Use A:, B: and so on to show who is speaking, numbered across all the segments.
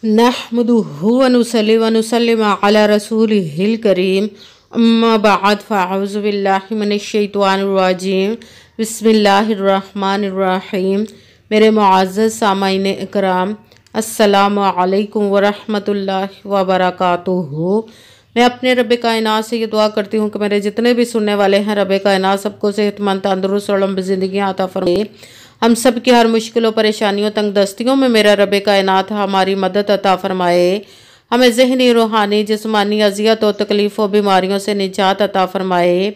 A: नहमदुहु व नुसल्ली व नुसल्लिम अला रसूलिहिल करीम अम्मा बाद फ़अऊज़ु बिल्लाहि मिनश शैतानिर रजीम बिस्मिल्लाहिर्रहमानिर्रहीम। मेरे मुअज़्ज़ज़ सामाईन इकराम, अस्सलामु अलैकुम व रहमतुल्लाहि व बरकातुहू। मैं अपने रब कायनात से ये दुआ करती हूँ कि मेरे जितने भी सुनने वाले हैं, रब कायनात सबको सेहतमंद तंदुरुस्त और लंबी ज़िंदगी अता फरमाए। हम सब की हर मुश्किलों परेशानियों तंगदस्तियों में मेरा रब कायनात हमारी मदद अता फरमाए। हमें ज़हनी रूहानी जिस्मानी अजियत और तकलीफ़ों बीमारियों से निजात अता फरमाए।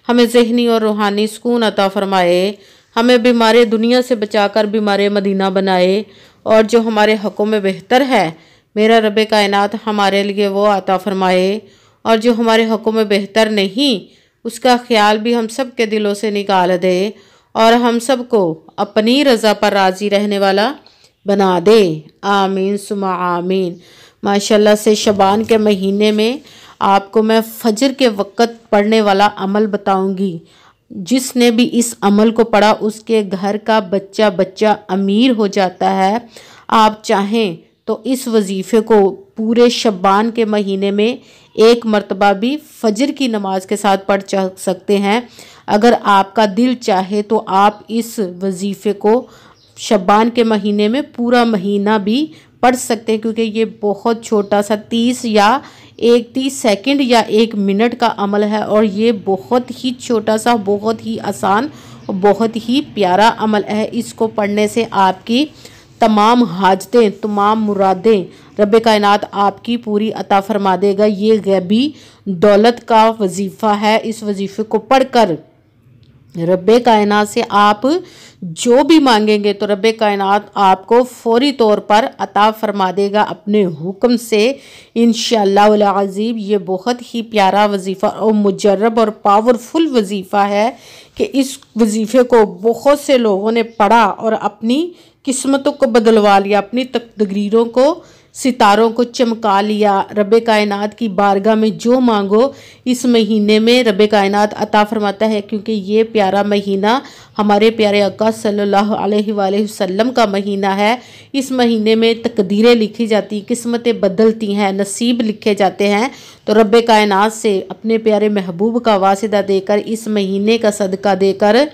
A: हमें ज़हनी और रूहानी सुकून अता फरमाए। हमें बीमारी दुनिया से बचाकर बीमारी मदीना बनाए, और जो हमारे हक़ों में बेहतर है मेरा रब कायनात हमारे लिए वो अता फरमाए, और जो हमारे हक़ों में बेहतर नहीं उसका ख्याल भी हम सब के दिलों से निकाल दे, और हम सबको अपनी रज़ा पर राज़ी रहने वाला बना दे। आमीन सुमा आमीन। माशाल्लाह से शबान के महीने में आपको मैं फजर के वक़्त पढ़ने वाला अमल बताऊंगी। जिसने भी इस अमल को पढ़ा उसके घर का बच्चा बच्चा अमीर हो जाता है। आप चाहें तो इस वजीफ़े को पूरे शबान के महीने में एक मरतबा भी फजर की नमाज के साथ पढ़ सकते हैं। अगर आपका दिल चाहे तो आप इस वजीफ़े को शबान के महीने में पूरा महीना भी पढ़ सकते हैं, क्योंकि ये बहुत छोटा सा 30 सेकंड या 1 मिनट का अमल है, और ये बहुत ही छोटा सा, बहुत ही आसान और बहुत ही प्यारा अमल है। इसको पढ़ने से आपकी तमाम हाजतें, तमाम मुरादें रब कायनात आपकी पूरी अता फरमा देगा। ये गैबी दौलत का वजीफ़ा है। इस वजीफ़े को पढ़कर रब कायनात से आप जो भी मांगेंगे तो रब कायनात आपको फौरी तौर पर अता फरमा देगा अपने हुक्म से, इंशाअल्लाह अज़ीम। ये बहुत ही प्यारा वजीफ़ा और मुजर्रब और पावरफुल वजीफ़ा है कि इस वजीफ़े को बहुत से लोगों ने पढ़ा और अपनी किस्मतों को बदलवा लिया, अपनी तकदीरों को, सितारों को चमका लिया। रब कायनात की बारगाह में जो मांगो इस महीने में रब कायनात अता फरमाता है, क्योंकि ये प्यारा महीना हमारे प्यारे आका सल्लल्लाहु अलैहि वसल्लम का महीना है। इस महीने में तकदीरें लिखी जाती, किस्मतें बदलती हैं, नसीब लिखे जाते हैं। तो रब कायनात से अपने प्यारे महबूब का वासिदा देकर, इस महीने का सदका देकर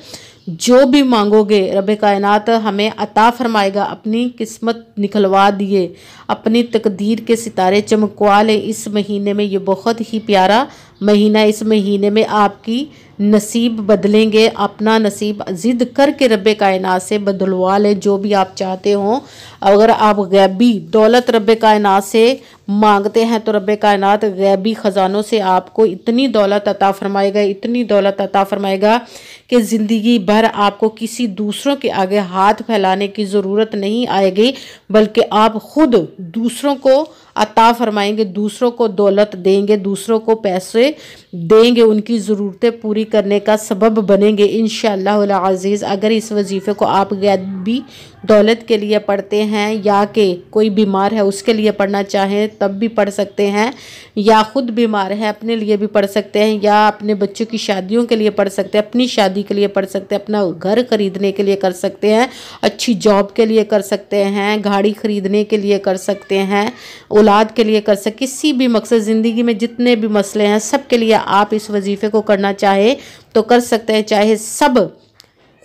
A: जो भी मांगोगे रब कायनात हमें अता फरमाएगा। अपनी किस्मत निकलवा दिए, अपनी तकदीर के सितारे चमकवा ले इस महीने में। ये बहुत ही प्यारा महीना। इस महीने में आपकी नसीब बदलेंगे। अपना नसीब ज़िद करके रब कायनात से बदलवा ले जो भी आप चाहते हो। अगर आप गैबी दौलत रब कायनात से मांगते हैं तो रब कायनात गैबी ख़जानों से आपको इतनी दौलत अता फरमाएगा, इतनी दौलत अता फरमाएगा कि ज़िंदगी भर आपको किसी दूसरों के आगे हाथ फैलाने की ज़रूरत नहीं आएगी, बल्कि आप खुद दूसरों को अता फरमाएंगे, दूसरों को दौलत देंगे, दूसरों को पैसे देंगे, उनकी ज़रूरतें पूरी करने का सबब बनेंगे इंशाअल्लाह अज़ीज़। अगर इस वजीफ़े को आप गैबी दौलत के लिए पढ़ते हैं, या कि कोई बीमार है उसके लिए पढ़ना चाहें तब भी पढ़ सकते हैं, या ख़ुद बीमार है अपने लिए भी पढ़ सकते हैं, या अपने बच्चों की शादियों के लिए पढ़ सकते हैं, अपनी शादी के लिए पढ़ सकते हैं, अपना घर खरीदने के लिए कर सकते हैं, अच्छी जॉब के लिए कर सकते हैं, गाड़ी खरीदने के लिए कर सकते हैं, औलाद के लिए कर सकते, किसी भी मकसद ज़िंदगी में जितने भी मसले हैं सब के लिए आप इस वजीफ़े को करना चाहे तो कर सकते हैं। चाहे सब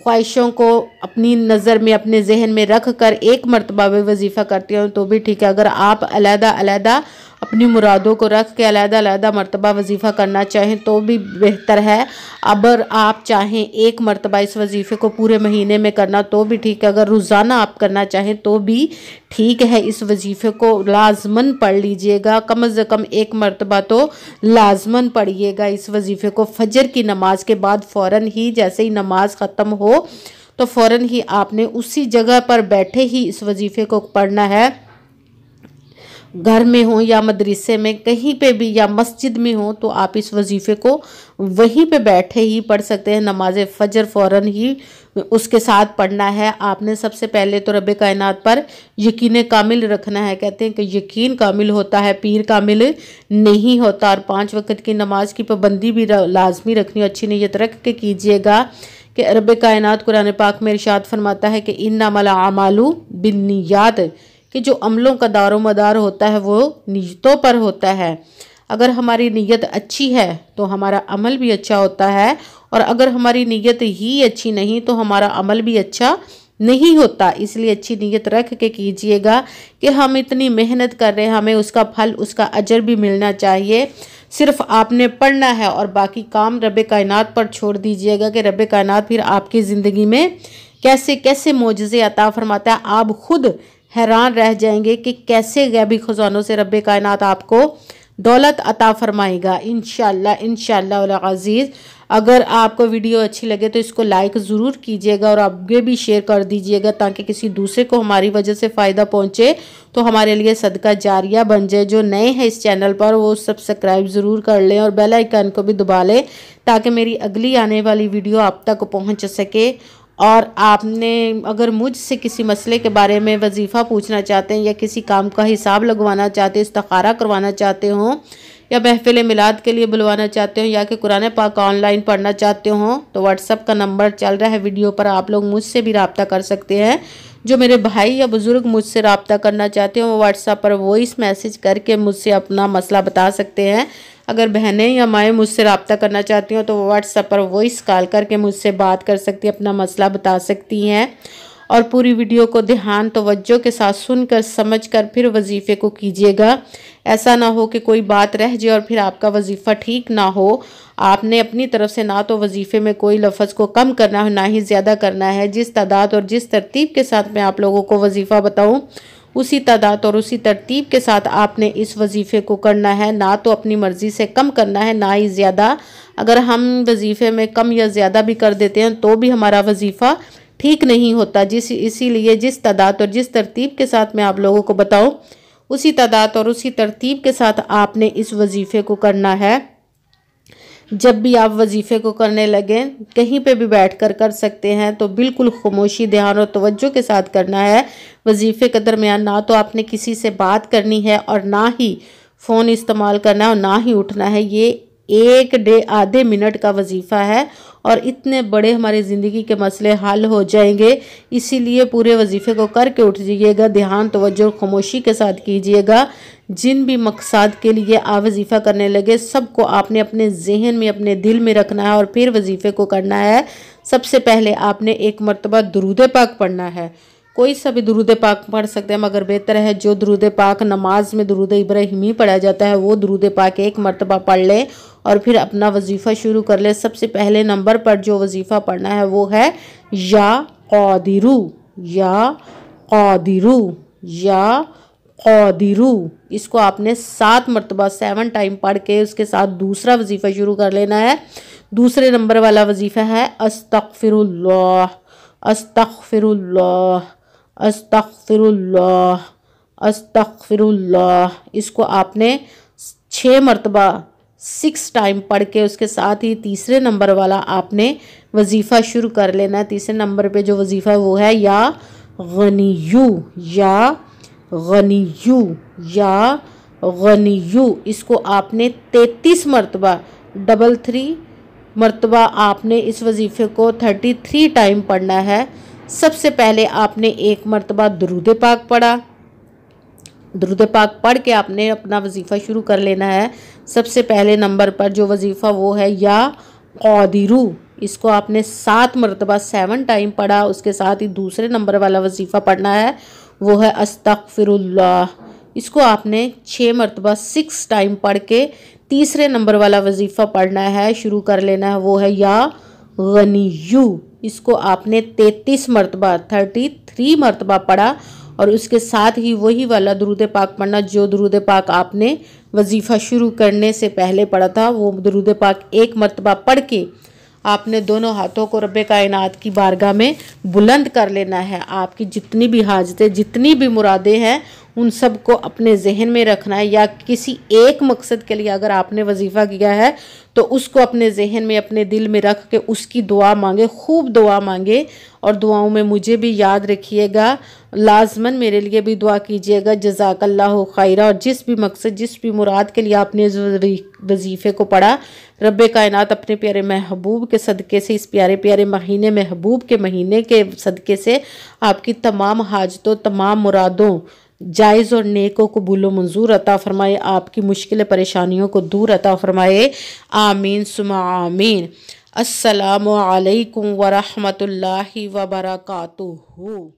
A: ख्वाहिशों को अपनी नज़र में, अपने जहन में रख कर एक मरतबा वे वजीफ़ा करते हो तो भी ठीक है। अगर आप अलग-अलग अपनी मुरादों को रख के अलग-अलग मरतबा वजीफ़ा करना चाहें तो भी बेहतर है। अगर आप चाहें एक मरतबा इस वजीफ़े को पूरे महीने में करना तो भी ठीक है। अगर रोज़ाना आप करना चाहें तो भी ठीक है। इस वजीफ़े को लाजमन पढ़ लीजिएगा, कम से कम एक मरतबा तो लाजमन पढ़िएगा इस वजीफ़े को। फजर की नमाज के बाद फ़ौरन ही, जैसे ही नमाज ख़त्म हो तो फ़ौरन ही आपने उसी जगह पर बैठे ही इस वजीफ़े को पढ़ना है। घर में हो या मदरसे में, कहीं पे भी, या मस्जिद में हो तो आप इस वजीफ़े को वहीं पे बैठे ही पढ़ सकते हैं। नमाज फ़जर फ़ौरन ही उसके साथ पढ़ना है। आपने सबसे पहले तो रब कायनात पर यकीन कामिल रखना है। कहते हैं कि यकीन कामिल होता है, पीर कामिल नहीं होता। और 5 वक्त की नमाज की पाबंदी भी लाजमी रखनी, अच्छी नीयत रख के कीजिएगा कि रब कायनात कुरान पाक में इरशाद फरमाता है कि इन्नमल आमालू बिन्नियात, कि जो अमलों का दारोमदार होता है वो नीयतों पर होता है। अगर हमारी नीयत अच्छी है तो हमारा अमल भी अच्छा होता है, और अगर हमारी नीयत ही अच्छी नहीं तो हमारा अमल भी अच्छा नहीं होता। इसलिए अच्छी नीयत रख के कीजिएगा कि हम इतनी मेहनत कर रहे हैं, हमें उसका फल, उसका अजर भी मिलना चाहिए। सिर्फ आपने पढ़ना है और बाकी काम रब्बे कायनात पर छोड़ दीजिएगा कि रब्बे कायनात फिर आपकी ज़िंदगी में कैसे कैसे मोजज़े अता फरमाता है। आप खुद हैरान रह जाएंगे कि कैसे गैबी खजानों से रब्बे कायनात आपको दौलत अता फरमाएगा इंशाअल्लाह इंशाअल्लाह वल अज़ीज़। अगर आपको वीडियो अच्छी लगे तो इसको लाइक ज़रूर कीजिएगा और आगे भी शेयर कर दीजिएगा ताकि किसी दूसरे को हमारी वजह से फ़ायदा पहुंचे, तो हमारे लिए सदका जारिया बन जाए। जो नए हैं इस चैनल पर वो सब्सक्राइब ज़रूर कर लें और बेल आइकन को भी दबा लें ताकि मेरी अगली आने वाली वीडियो आप तक पहुँच सके। और आपने अगर मुझसे किसी मसले के बारे में वजीफ़ा पूछना चाहते हैं या किसी काम का हिसाब लगवाना चाहते हैं, इस्तिखारा करवाना चाहते हो, या महफिल मिलाद के लिए बुलवाना चाहते हो, या कि कुरान पाक ऑनलाइन पढ़ना चाहते हो, तो व्हाट्सअप का नंबर चल रहा है वीडियो पर, आप लोग मुझसे भी रब्ता कर सकते हैं। जो मेरे भाई या बुज़ुर्ग मुझसे रब्ता करना चाहते हो वो व्हाट्सएप पर वॉइस मैसेज करके मुझसे अपना मसला बता सकते हैं। अगर बहनें या माएँ मुझसे रब्ता करना चाहती हो तो वो व्हाट्सएप पर वॉइस कॉल करके मुझसे बात कर सकती हैं, अपना मसला बता सकती हैं। और पूरी वीडियो को ध्यान तवज्जो के साथ सुनकर समझकर फिर वजीफ़े को कीजिएगा। ऐसा ना हो कि कोई बात रह जाए और फिर आपका वजीफ़ा ठीक ना हो। आपने अपनी तरफ से ना तो वजीफ़े में कोई लफ्ज़ को कम करना है ना ही ज़्यादा करना है। जिस तादाद और जिस तरतीब के साथ मैं आप लोगों को वजीफ़ा बताऊँ उसी तादाद और उसी तरतीब के साथ आपने इस वजीफ़े को करना है, ना तो अपनी मर्ज़ी से कम करना है ना ही ज़्यादा। अगर हम वजीफ़े में कम या ज़्यादा भी कर देते हैं तो भी हमारा वजीफ़ा ठीक नहीं होता। इसीलिए जिस तादाद और जिस तरतीब के साथ मैं आप लोगों को बताऊं उसी तादाद और उसी तरतीब के साथ आपने इस वजीफ़े को करना है। जब भी आप वजीफ़े को करने लगें कहीं पे भी बैठकर कर सकते हैं, तो बिल्कुल खामोशी, ध्यान और तवज्जो के साथ करना है। वजीफ़े के दरमियान ना तो आपने किसी से बात करनी है और ना ही फ़ोन इस्तेमाल करना है और ना ही उठना है। ये आधे मिनट का वजीफ़ा है और इतने बड़े हमारी ज़िंदगी के मसले हल हो जाएंगे। इसीलिए पूरे वजीफ़े को करके उठ जाइएगा, ध्यान तवज्जो खामोशी के साथ कीजिएगा। जिन भी मकसद के लिए आप वजीफ़ा करने लगे सबको आपने अपने जहन में, अपने दिल में रखना है और फिर वजीफ़े को करना है। सबसे पहले आपने एक मरतबा दुरूद पाक पढ़ना है। कोई सा भी दुरूद पाक पढ़ सकते हैं, मगर बेहतर है जो दुरूद पाक नमाज में दुरूद इब्राहिमी पढ़ा जाता है वो दुरूद पाक एक मरतबा पढ़ लें और फिर अपना वजीफ़ा शुरू कर ले। सबसे पहले नंबर पर जो वजीफ़ा पढ़ना है वो है या क़ादिरू, या क़ादिरू, या क़ादिरू। इसको आपने 7 मरतबा 7 टाइम पढ़ के उसके साथ दूसरा वजीफ़ा शुरू कर लेना है। दूसरे नंबर वाला वजीफ़ा है अस्तग़फिरुल्लाह, अस्तग़फिरुल्लाह, अस्तग़फिरुल्लाह, अस्तग़फिरुल्लाह। इसको आपने 6 मरतबा 6 टाइम पढ़ के उसके साथ ही तीसरे नंबर वाला आपने वजीफ़ा शुरू कर लेना है। तीसरे नंबर पे जो वजीफ़ा वो है या गनियू, या गनियू, या गनियू। इसको आपने 33 मरतबा 33 मरतबा आपने इस वजीफ़े को 33 टाइम पढ़ना है। सबसे पहले आपने एक मरतबा दुरूद पाक पढ़ा, दुरूद पाक पढ़ के आपने अपना वजीफ़ा शुरू कर लेना है। सबसे पहले नंबर पर जो वजीफ़ा वो है या क़ादिरू। इसको आपने 7 मरतबा 7 टाइम पढ़ा। उसके साथ ही दूसरे नंबर वाला वजीफ़ा पढ़ना है वो है अस्तग़फिरुल्लाह। इसको आपने 6 मरतबा 6 टाइम पढ़ के तीसरे नंबर वाला वजीफ़ा पढ़ना है, शुरू कर लेना है वो है या गनियू। इसको आपने 33 मरतबा 33 मरतबा पढ़ा और उसके साथ ही वही वाला दुरूद पाक पढ़ना जो दुरूद पाक आपने वजीफ़ा शुरू करने से पहले पढ़ा था। वो दुरूद पाक एक मरतबा पढ़ के आपने दोनों हाथों को रब्बे कायनात की बारगाह में बुलंद कर लेना है। आपकी जितनी भी हाजतें, जितनी भी मुरादें हैं उन सब को अपने जहन में रखना है। या किसी एक मकसद के लिए अगर आपने वजीफ़ा किया है तो उसको अपने जहन में, अपने दिल में रख के उसकी दुआ मांगे, खूब दुआ मांगे। और दुआओं में मुझे भी याद रखिएगा, लाजमन मेरे लिए भी दुआ कीजिएगा। जज़ाकल्लाहु खैरा। और जिस भी मकसद, जिस भी मुराद के लिए आपने इस वजीफ़े को पढ़ा, रब्बे कायनात अपने प्यारे महबूब के सदक़े से, इस प्यारे प्यारे महीने महबूब के महीने के सदक़े से आपकी तमाम हाजतों, तमाम मुरादों, जायज़ और नेक को कबूल व मंजूर अता फरमाए, आपकी मुश्किल परेशानियों को दूर अता फरमाए। आमीन सुमा आमीन। अस्सलामु अलैकुम व रहमतुल्लाहि व बरकातुहू।